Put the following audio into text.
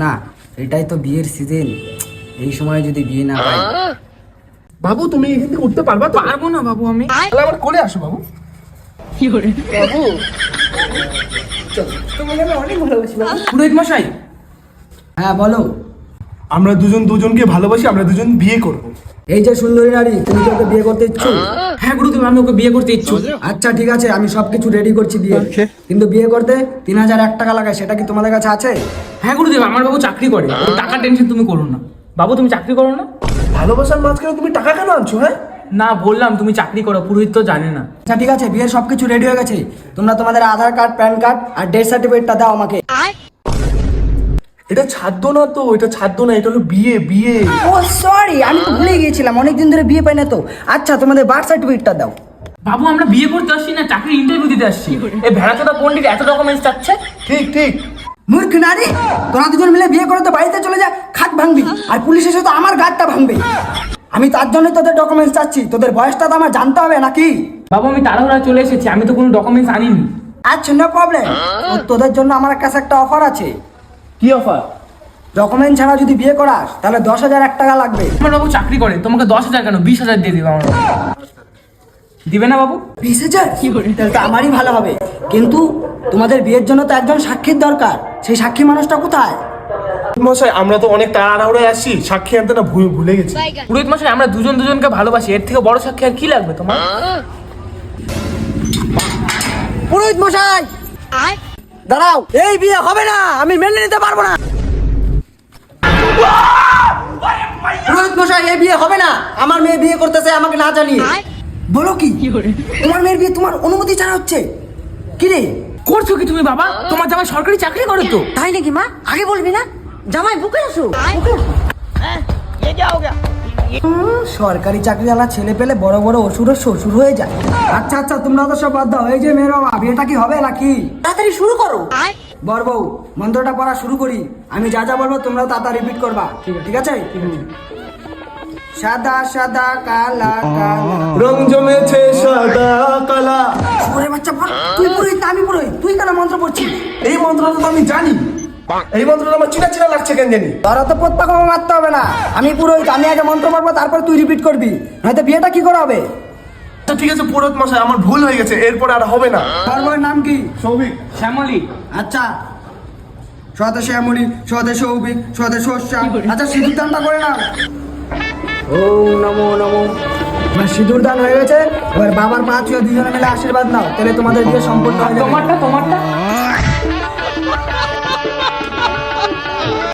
না, এটাই তো বিয়ের সিজন। এই সময় যদি বিয়ে না হয়। বাবু তুমি এখান থেকে উঠতে পারবা তো? পারবো না বাবু আমি। তাহলে আমার কোলে আসো বাবু। বাবু তোমাকে আমি অনেক ভালোবাসি বাবু। পুরোহিত মশাই, হ্যাঁ বলো। আমরা দুজন দুজনকে ভালোবাসি, আমরা দুজন বিয়ে করব। এই যে সুন্দরী নারী, তুমি কি ওকে বিয়ে করতে ইচ্ছুক? হ্যাঁ গুরুদেব, আমি ওকে বিয়ে করতে ইচ্ছুক। আচ্ছা ঠিক আছে, আমি সবকিছু রেডি করছি বিয়ে। কিন্তু বিয়ে করতে 3001 টাকা লাগায়, সেটা কি তোমাদের কাছে আছে? হ্যাঁ গুরুদেব, আমার বাবু চাকরি করে, ওই টাকার টেনশন তুমি করো না। বাবু তুমি চাকরি করো না? ভালোবাসার মাঝখানে তুমি টাকা কেন আনছো? হ্যাঁ না, বললাম তুমি চাকরি করো, পুরোহিত তো জানে না। আচ্ছা ঠিক আছে, বিয়ের সবকিছু রেডি হয়ে গেছে। তোমরা তোমাদের আধার কার্ড, প্যান কার্ড আর ডেথ সার্টিফিকেটটা দাও আমাকে। এটা ছাদ্য না তো, এটা ছাদ্য না, এটা হলো বিয়ে। বিয়ে ও সরি, আমি তো ভুলে গিয়েছিলাম, অনেকদিন ধরে বিয়ে পাই না তো। আচ্ছা তোমাদের বার্থ সার্টিফিকেটটা দাও। বাবু আমরা বিয়ে করতে আসছি না, চাকরির ইন্টারভিউ দিতে আসছি। এই ভেড়াচোদা পণ্ডিত এত ডকুমেন্টস চাচ্ছে। ঠিক ঠিক। মূর্খ নারী, তোরা দুজন মিলে বিয়ে করে তো বাড়িতে চলে যা, খাট ভাঙবি। আর পুলিশ এসে তো আমার গাড়টা ভাঙবে। আমি তার জন্যই তোদের ডকুমেন্টস চাচ্ছি। তোদের বয়সটা তো আমার জানতে হবে নাকি? বাবু আমি তাড়াহুড়া চলে এসেছি, আমি তো কোনো ডকুমেন্টস আনিনি। আচ্ছা নো প্রবলেম। তোদের জন্য আমার কাছে একটা অফার আছে। কি অফার? ডকুমেন্ট ছাড়া যদি বিয়ে করাস তাহলে 10,001 টাকা লাগবে। আমার বাবু চাকরি করে, তোমাকে 10,000 কেন 20,000 দিয়ে দিবে আমার বাবু। দিবে না বাবু? 20,000? তাহলে তো আমারই ভালো হবে। কিন্তু তোমাদের বিয়ের জন্য তো একজন সাক্ষীর দরকার। সেই সাক্ষী মানুষটা কোথায়? মশাই আমরা তো অনেক তাড়াহুড়োয় আসি, সাক্ষী আনতে না ভুলে গেছি। পুরোহিত মশাই, আমরা দুজন দুজনকে ভালোবাসি, এর থেকে বড় সাক্ষী আর কি লাগবে তোমার? পুরোহিত মশাই দাঁড়াও, এই বিয়ে হবে না, আমি মেনে নিতে পারবো না। পুরোহিত মশাই, এই বিয়ে হবে না। আমার মেয়ে বিয়ে করতেছে আমাকে না জানিয়ে। বলো কি? তোমার মেয়ের বিয়ে তোমার অনুমতি ছাড়া হচ্ছে? কি রে করছো কি তুমি বাবা? তোমার জামাই সরকারি চাকরি করে তো। তাই নাকি মা? আগে বলবি না? জামাই বুকে আসো, বুকে আসো। সরকারি চাকরিওয়ালা ছেলে পেলে বড় বড় অসুরের শ্বশুর হয়ে যায়। আচ্ছা আচ্ছা, তোমরা তো সব বাদ দাও। এই যে মেয়ের বাবা, বিয়েটা কি হবে নাকি? তাড়াতাড়ি শুরু করো। বর বউ, মন্ত্রটা পড়া শুরু করি। আমি যা যা বলবো তোমরা তাড়াতাড়ি রিপিট করবা, ঠিক আছে? সাদা সাদা কালা কালা, রং জমেছে সাদা কালা। ওরে বাচ্চা বল, তুই পুরোহিত না আমি পুরোহিত, তুই কেন মন্ত্র পড়ছিস? এই মন্ত্রটা তো আমি জানি। এই মন্ত্রটা আমার চিনা চিনা লাগছে কেন জানি। তোরা তো প্রত্যেক মারতে হবে না। আমি পুরোহিত, আমি আগে মন্ত্র পড়বো, তারপর তুই রিপিট করবি, নয়তো বিয়েটা কি করে হবে? আচ্ছা ঠিক আছে পুরোহিত মশাই, আমার ভুল হয়ে গেছে, এরপরে আর হবে না। তোর বউয়ের নাম কি? সৌভিক। শ্যামলী। আচ্ছা, সদে শ্যামলী, সদে সৌভিক, সদে শস্যা। আচ্ছা সিঁদুর দানটা করে নাও। ওম নমো নমো। এবার সিঁদুর দান হয়ে গেছে। এবার বাবার পা ছুঁয়ে দুজনে মিলে আশীর্বাদ নাও, তাহলে তোমাদের বিয়ে সম্পূর্ণ হয়ে যাবে। তোমারটা